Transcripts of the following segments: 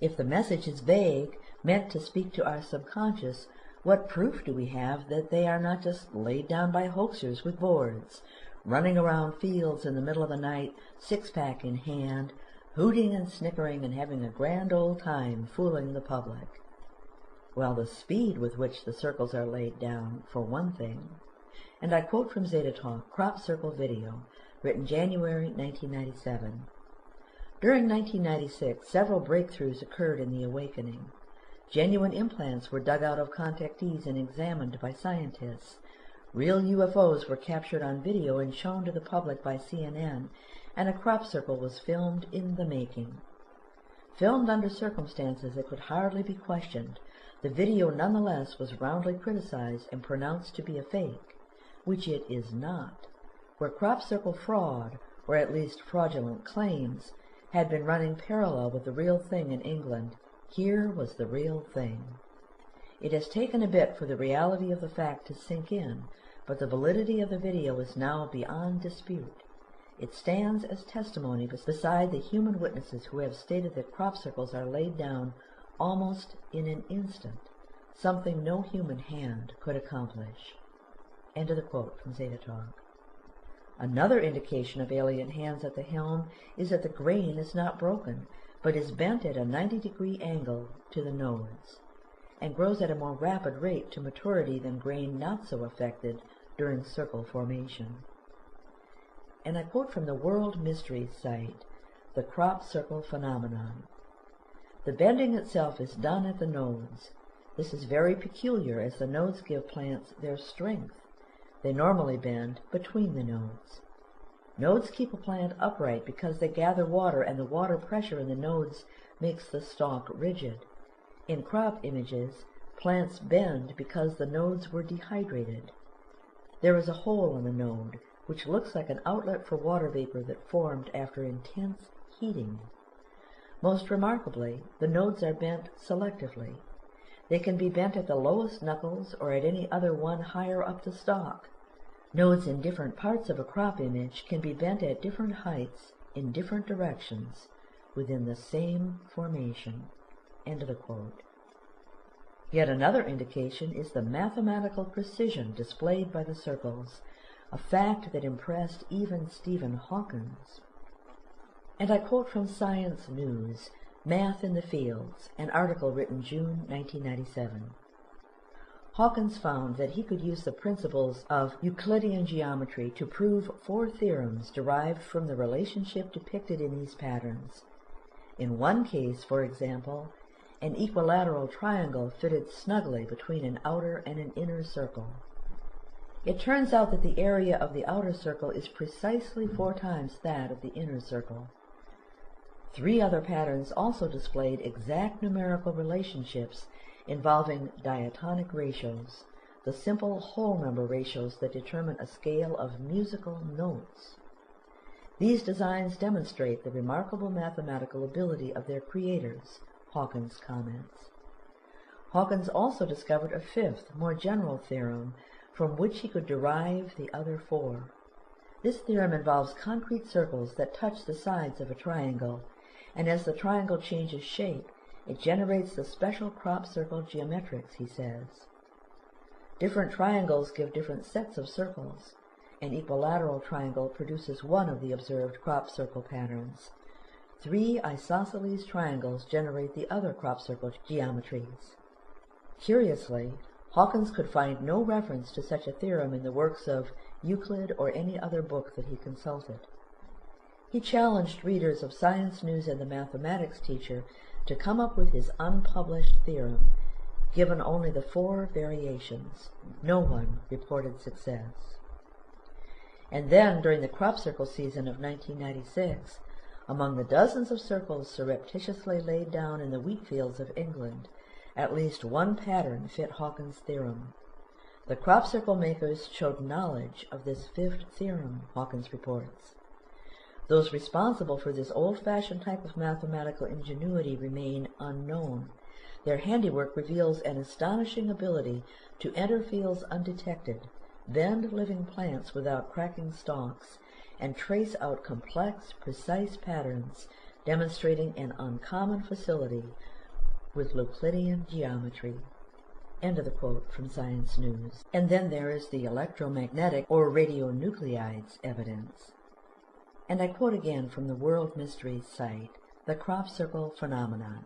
If the message is vague, meant to speak to our subconscious, what proof do we have that they are not just laid down by hoaxers with boards, running around fields in the middle of the night, six-pack in hand, hooting and snickering and having a grand old time fooling the public? Well, the speed with which the circles are laid down, for one thing. And I quote from Zeta Talk, Crop Circle Video, written January 1997. During 1996, several breakthroughs occurred in the awakening. Genuine implants were dug out of contactees and examined by scientists. Real UFOs were captured on video and shown to the public by CNN, and a crop circle was filmed in the making. Filmed under circumstances that could hardly be questioned, the video nonetheless was roundly criticized and pronounced to be a fake, which it is not. Where crop circle fraud, or at least fraudulent claims, had been running parallel with the real thing in England, here was the real thing. It has taken a bit for the reality of the fact to sink in, but the validity of the video is now beyond dispute. It stands as testimony beside the human witnesses who have stated that crop circles are laid down almost in an instant, something no human hand could accomplish. End of the quote from Zeta Talk. Another indication of alien hands at the helm is that the grain is not broken, but is bent at a 90-degree angle to the nodes, and grows at a more rapid rate to maturity than grain not so affected during circle formation. And I quote from the World Mysteries site, The Crop Circle Phenomenon. The bending itself is done at the nodes. This is very peculiar, as the nodes give plants their strength. They normally bend between the nodes. Nodes keep a plant upright because they gather water, and the water pressure in the nodes makes the stalk rigid. In crop images, plants bend because the nodes were dehydrated. There is a hole in the node, which looks like an outlet for water vapor that formed after intense heating. Most remarkably, the nodes are bent selectively. They can be bent at the lowest knuckles or at any other one higher up the stalk. Nodes in different parts of a crop image can be bent at different heights in different directions within the same formation. End of the quote. Yet another indication is the mathematical precision displayed by the circles, a fact that impressed even Stephen Hawkins. And I quote from Science News, Math in the Fields, an article written June 1997. Hawkins found that he could use the principles of Euclidean geometry to prove 4 theorems derived from the relationship depicted in these patterns. In one case, for example, an equilateral triangle fitted snugly between an outer and an inner circle. It turns out that the area of the outer circle is precisely 4 times that of the inner circle. 3 other patterns also displayed exact numerical relationships involving diatonic ratios, the simple whole number ratios that determine a scale of musical notes. These designs demonstrate the remarkable mathematical ability of their creators, Hawkins comments. Hawkins also discovered a 5th, more general theorem from which he could derive the other 4. This theorem involves concrete circles that touch the sides of a triangle, and as the triangle changes shape, it generates the special crop circle geometrics, he says. Different triangles give different sets of circles. An equilateral triangle produces one of the observed crop circle patterns. 3 isosceles triangles generate the other crop circle geometries. Curiously, Hawkins could find no reference to such a theorem in the works of Euclid or any other book that he consulted. He challenged readers of Science News and the Mathematics Teacher to come up with his unpublished theorem, given only the 4 variations. No one reported success. And then, during the crop circle season of 1996, among the dozens of circles surreptitiously laid down in the wheat fields of England, at least one pattern fit Hawkins' theorem. The crop circle makers showed knowledge of this 5th theorem, Hawkins reports. Those responsible for this old-fashioned type of mathematical ingenuity remain unknown. Their handiwork reveals an astonishing ability to enter fields undetected, bend living plants without cracking stalks, and trace out complex, precise patterns demonstrating an uncommon facility with Euclidean geometry. End of the quote from Science News. And then there is the electromagnetic or radionuclides evidence. And I quote again from the World Mysteries site, the crop circle phenomenon.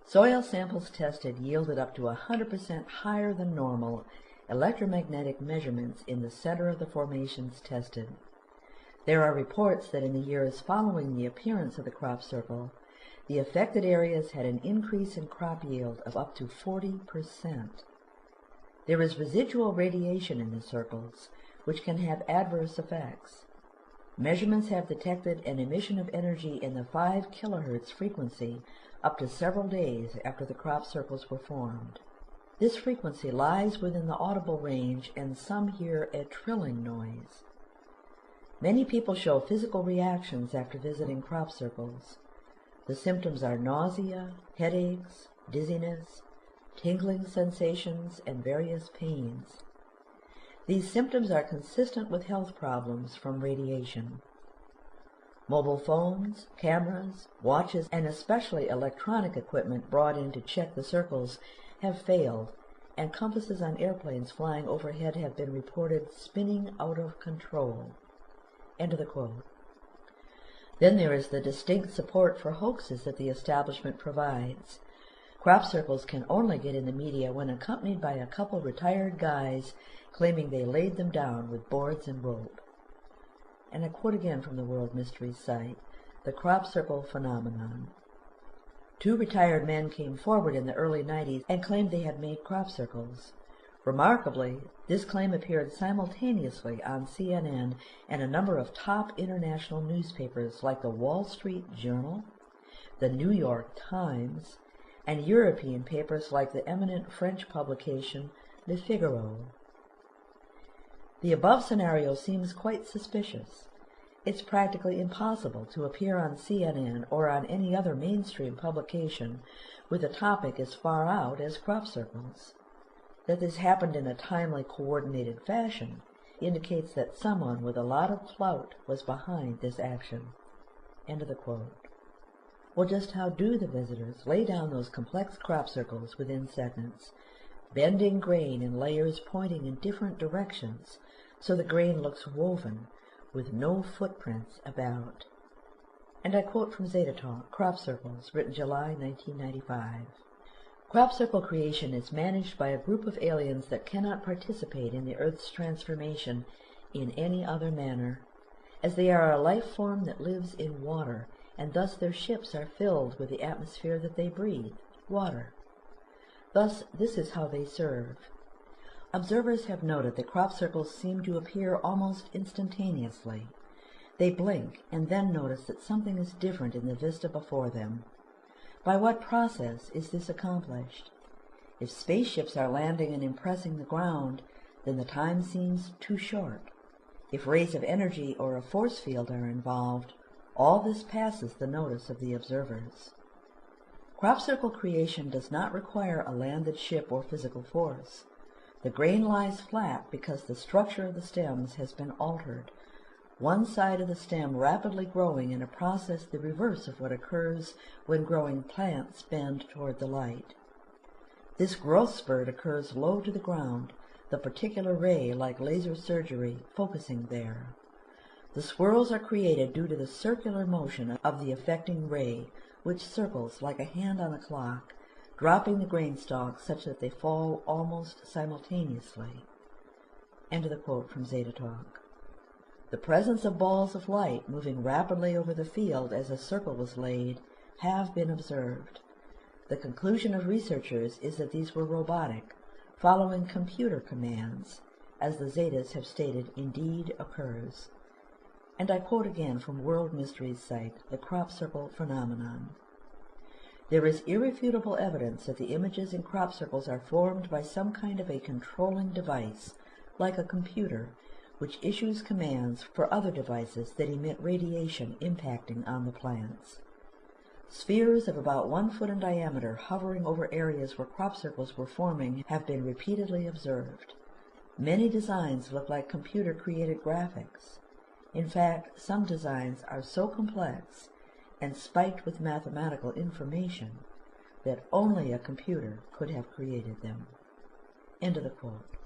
Soil samples tested yielded up to 100% higher than normal electromagnetic measurements in the center of the formations tested. There are reports that in the years following the appearance of the crop circle, the affected areas had an increase in crop yield of up to 40%. There is residual radiation in the circles, which can have adverse effects. Measurements have detected an emission of energy in the 5 kilohertz frequency up to several days after the crop circles were formed. This frequency lies within the audible range, and some hear a trilling noise. Many people show physical reactions after visiting crop circles. The symptoms are nausea, headaches, dizziness, tingling sensations, and various pains. These symptoms are consistent with health problems from radiation. Mobile phones, cameras, watches, and especially electronic equipment brought in to check the circles have failed, and compasses on airplanes flying overhead have been reported spinning out of control. End of the quote. Then there is the distinct support for hoaxes that the establishment provides. Crop circles can only get in the media when accompanied by a couple retired guys claiming they laid them down with boards and rope. And I quote again from the World Mysteries site, the crop circle phenomenon. 2 retired men came forward in the early 90s and claimed they had made crop circles. Remarkably, this claim appeared simultaneously on CNN and a number of top international newspapers like the Wall Street Journal, the New York Times, and European papers like the eminent French publication Le Figaro. The above scenario seems quite suspicious. It's practically impossible to appear on CNN or on any other mainstream publication with a topic as far out as crop circles. That this happened in a timely, coordinated fashion indicates that someone with a lot of clout was behind this action. End of the quote. Well, just how do the visitors lay down those complex crop circles within seconds, bending grain in layers pointing in different directions so the grain looks woven with no footprints about? And I quote from Zeta Talk, Crop Circles, written July 1995. Crop circle creation is managed by a group of aliens that cannot participate in the Earth's transformation in any other manner, as they are a life form that lives in water, and thus their ships are filled with the atmosphere that they breathe, water. Thus, this is how they serve. Observers have noted that crop circles seem to appear almost instantaneously. They blink and then notice that something is different in the vista before them. By what process is this accomplished? If spaceships are landing and impressing the ground, then the time seems too short. If rays of energy or a force field are involved, all this passes the notice of the observers. Crop circle creation does not require a landed ship or physical force. The grain lies flat because the structure of the stems has been altered, one side of the stem rapidly growing in a process the reverse of what occurs when growing plants bend toward the light. This growth spurt occurs low to the ground, the particular ray, like laser surgery, focusing there. The swirls are created due to the circular motion of the affecting ray, which circles like a hand on a clock, dropping the grain stalks such that they fall almost simultaneously. End of the quote from Zeta Talk. The presence of balls of light moving rapidly over the field as a circle was laid have been observed. The conclusion of researchers is that these were robotic, following computer commands, as the Zetas have stated indeed occurs. And I quote again from World Mysteries site, the crop circle phenomenon. There is irrefutable evidence that the images in crop circles are formed by some kind of a controlling device, like a computer, which issues commands for other devices that emit radiation impacting on the plants. Spheres of about 1 foot in diameter hovering over areas where crop circles were forming have been repeatedly observed. Many designs look like computer-created graphics. In fact, some designs are so complex, and spiked with mathematical information that only a computer could have created them. End of the quote.